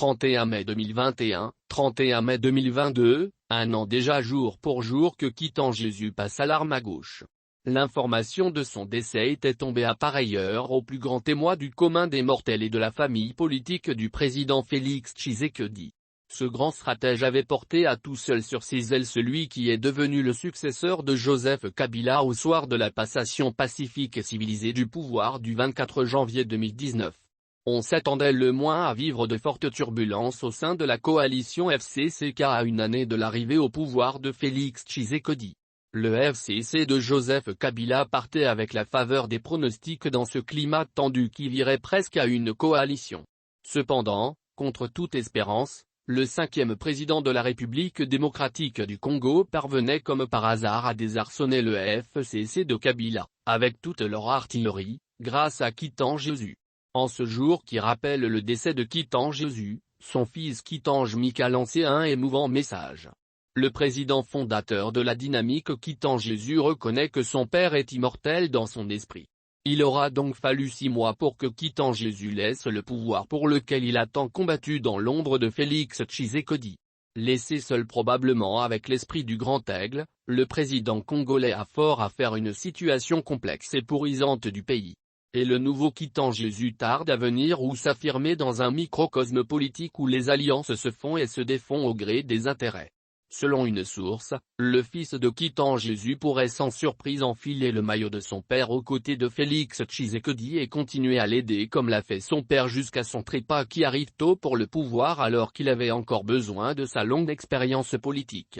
31 mai 2021, 31 mai 2022, un an déjà jour pour jour que Kitan Jésus passe à l'arme à gauche. L'information de son décès était tombée à pareille heure au plus grand témoin du commun des mortels et de la famille politique du président Félix Tshisekedi. Ce grand stratège avait porté à tout seul sur ses ailes celui qui est devenu le successeur de Joseph Kabila au soir de la passation pacifique et civilisée du pouvoir du 24 janvier 2019. On s'attendait le moins à vivre de fortes turbulences au sein de la coalition FCC à une année de l'arrivée au pouvoir de Félix Tshisekedi. Le FCC de Joseph Kabila partait avec la faveur des pronostics dans ce climat tendu qui virait presque à une coalition. Cependant, contre toute espérance, le cinquième président de la République démocratique du Congo parvenait comme par hasard à désarçonner le FCC de Kabila, avec toute leur artillerie, grâce à Kitan Jésus. En ce jour qui rappelle le décès de Kitan Jésus, son fils Kitange Mik a lancé un émouvant message. Le président fondateur de la dynamique Kitan Jésus reconnaît que son père est immortel dans son esprit. Il aura donc fallu 6 mois pour que Kitan Jésus laisse le pouvoir pour lequel il a tant combattu dans l'ombre de Félix Tshisekedi. Laissé seul probablement avec l'esprit du grand aigle, le président congolais a fort à faire une situation complexe et pourrisante du pays. Et le nouveau Kitan Jésus tarde à venir ou s'affirmer dans un microcosme politique où les alliances se font et se défont au gré des intérêts. Selon une source, le fils de Kitan Jésus pourrait sans surprise enfiler le maillot de son père aux côtés de Félix Tshisekedi et continuer à l'aider comme l'a fait son père jusqu'à son trépas qui arrive tôt pour le pouvoir alors qu'il avait encore besoin de sa longue expérience politique.